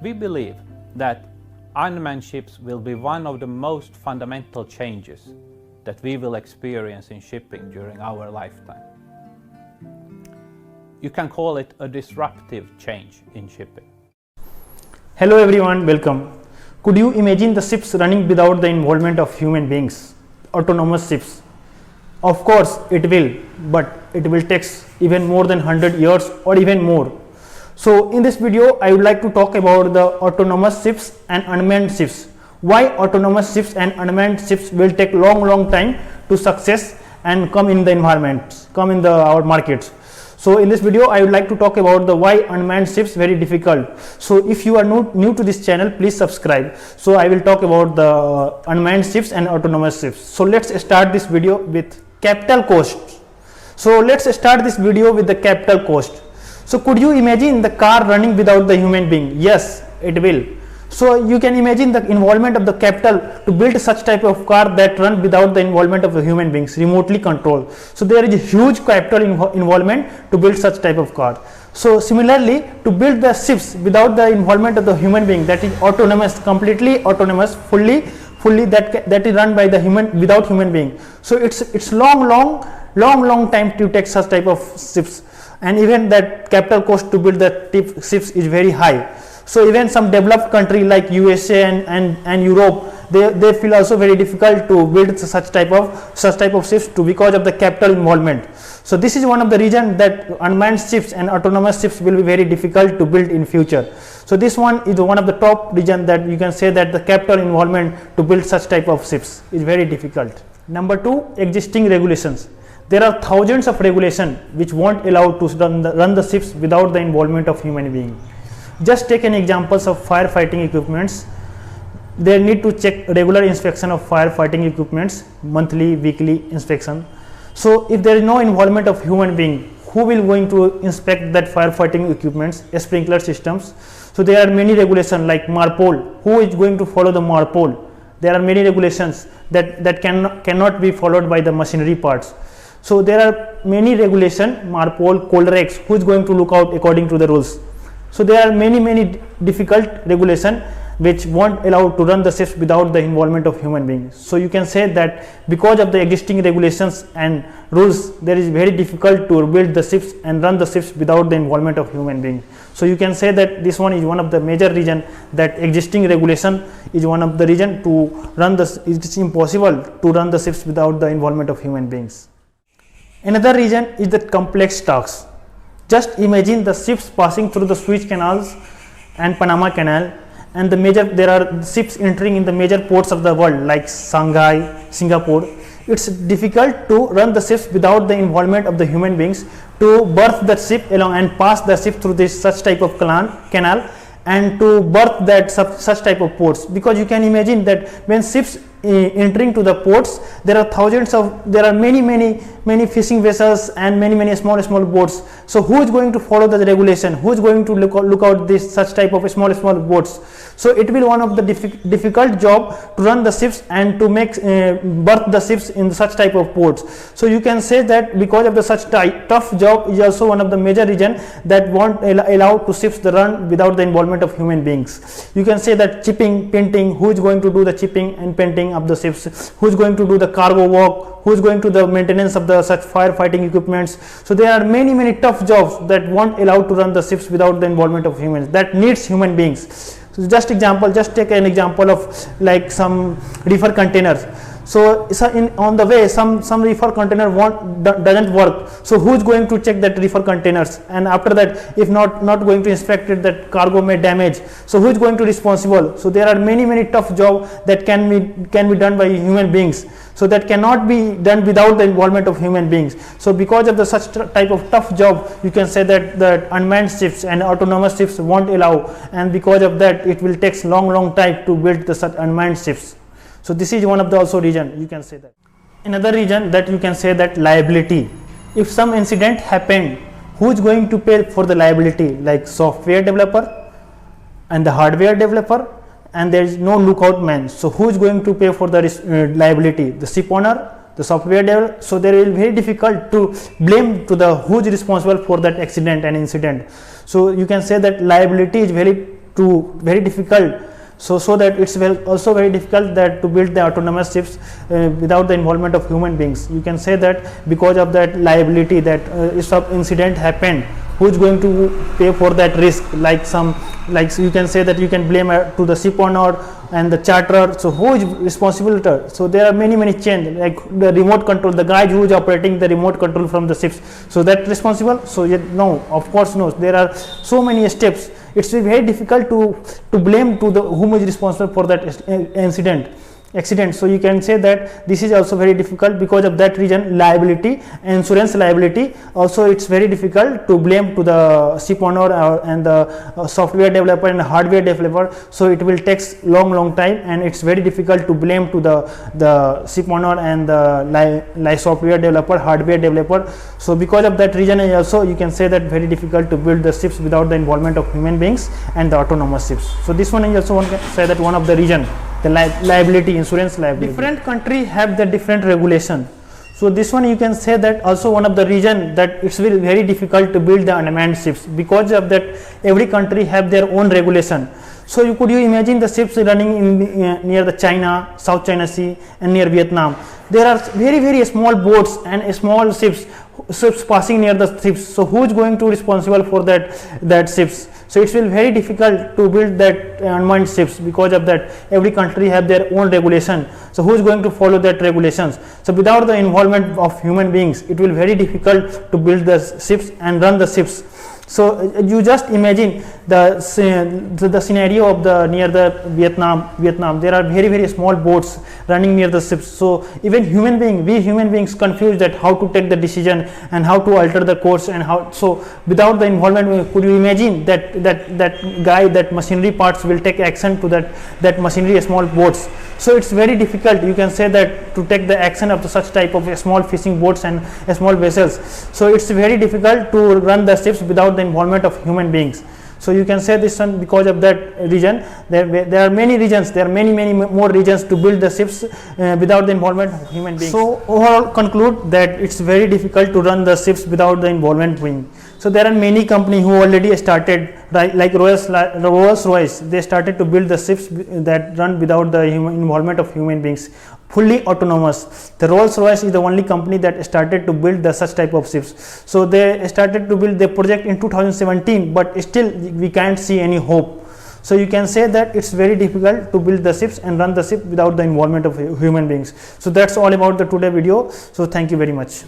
We believe that unmanned ships will be one of the most fundamental changes that we will experience in shipping during our lifetime. You can call it a disruptive change in shipping. Hello everyone, welcome. Could you imagine the ships running without the involvement of human beings? Autonomous ships. Of course it will, but it will take even more than 100 years or even more. So in this video I would like to talk about the autonomous ships and unmanned ships. Why autonomous ships and unmanned ships will take long time to success and come in the environment, come in our markets. So in this video I would like to talk about the why unmanned ships very difficult. So if you are new to this channel, please subscribe. So I will talk about the unmanned ships and autonomous ships. So let's start this video with capital cost. So let's start this video with the capital cost. So could you imagine the car running without the human being? Yes, it will. So you can imagine the involvement of the capital to build such type of car that run without the involvement of the human beings, remotely controlled. So there is a huge capital involvement to build such type of car. So similarly, to build the ships without the involvement of the human being, that is autonomous, completely autonomous, fully that is run by the human, without human being. So it's long time to take such type of ships, and even that capital cost to build the ships is very high. So even some developed country like USA and Europe, they feel also very difficult to build such type of ships because of the capital involvement. So this is one of the reasons that unmanned ships and autonomous ships will be very difficult to build in future. So this one is one of the top reasons that you can say that the capital involvement to build such type of ships is very difficult. Number 2, existing regulations. There are thousands of regulations which won't allow to run the ships without the involvement of human being. Just take an examples of firefighting equipments. They need to check regular inspection of firefighting equipments, monthly, weekly inspection. So if there is no involvement of human being, who will going to inspect that firefighting equipments, sprinkler systems? So there are many regulations like MARPOL. Who is going to follow the MARPOL? There are many regulations that cannot be followed by the machinery parts. So there are many regulations, MARPOL, Colrex, who is going to look out according to the rules. So there are many difficult regulations which won't allow to run the ships without the involvement of human beings. So you can say that because of the existing regulations and rules, there is very difficult to build the ships and run the ships without the involvement of human beings. So you can say that this one is one of the major reason that existing regulation is one of the reason to run it's impossible to run the ships without the involvement of human beings. Another reason is the complex tasks. Just imagine the ships passing through the Suez canals and Panama Canal, and there are ships entering in the major ports of the world like Shanghai, Singapore. It's difficult to run the ships without the involvement of the human beings to berth the ship along and pass the ship through such type of canal and to berth that such type of ports, because you can imagine that when ships entering to the ports, there are many fishing vessels and many small boats. So who is going to follow the regulation? Who is going to look out such type of small boats? So it will one of the difficult job to run the ships and to make berth the ships in such type of ports. So you can say that because of the such tough job is also one of the major reason that won't allow to ships to run without the involvement of human beings. You can say that chipping, painting, who is going to do the chipping and painting of the ships, who is going to do the cargo work, who is going to the maintenance of the such firefighting equipments. So there are many tough jobs that won't allow to run the ships without the involvement of humans, that needs human beings. So just take an example of like some reefer containers. So on the way some reefer container doesn't work. So who is going to check that reefer containers, and after that if not going to inspect it, that cargo may damage. So who is going to responsible? So there are many tough job that can be done by human beings. So that cannot be done without the involvement of human beings. So because of the such type of tough job, you can say that unmanned ships and autonomous ships won't allow, and because of that it will take long time to build the such unmanned ships. So this is one of the also reason you can say that. Another reason that you can say that liability. If some incident happened, who is going to pay for the liability? Like software developer and the hardware developer, and there is no lookout man. So who is going to pay for the liability? The ship owner, the software developer. So there will be very difficult to blame to the who is responsible for that accident and incident. So you can say that liability is very very difficult. So that it's also very difficult that to build the autonomous ships without the involvement of human beings. You can say that because of that liability, that if some incident happened, who is going to pay for that risk? So you can say that you can blame to the ship owner and the charterer. So who is responsible? So there are many chains, like the remote control, the guy who is operating the remote control from the ships. So that responsible? So no, of course no. There are so many steps. It's very difficult to blame to the whom is responsible for that accident. So you can say that this is also very difficult. Because of that reason, liability, insurance liability, also it's very difficult to blame to the ship owner and the software developer and hardware developer. So it will take long time, and it's very difficult to blame to the ship owner and the software developer, hardware developer. So because of that reason, also you can say that very difficult to build the ships without the involvement of human beings and the autonomous ships. So this one is also one can say that one of the reason, the liability, insurance liability. Different country have the different regulation. So this one you can say that also one of the reason that it's very difficult to build the unmanned ships, because of that every country have their own regulation. So could you imagine the ships running in near the China, South China Sea, and near Vietnam? There are very small boats and small ships passing near the ships. So who is going to responsible for that ships? So it's very difficult to build that unmanned ships, because of that every country have their own regulation. So who is going to follow that regulations? So without the involvement of human beings, it will very difficult to build the ships and run the ships. So you just imagine the scenario of near the Vietnam. There are very small boats running near the ships. So even we human beings confused that how to take the decision and how to alter the course and how. So without the involvement, could you imagine that machinery parts will take action to that machinery small boats? So it's very difficult, you can say that, to take the action of such type of small fishing boats and small vessels. So it's very difficult to run the ships without the involvement of human beings. So you can say this one, because of that reason, there are many regions, there are many more regions to build the ships without the involvement of human beings. So overall conclude that it's very difficult to run the ships without the involvement of being. So there are many companies who already started, like Rolls-Royce, they started to build the ships that run without the involvement of human beings, fully autonomous. The Rolls-Royce is the only company that started to build such type of ships. So they started to build the project in 2017, but still we can't see any hope. So you can say that it's very difficult to build the ships and run the ship without the involvement of human beings. So that's all about the today video. So thank you very much.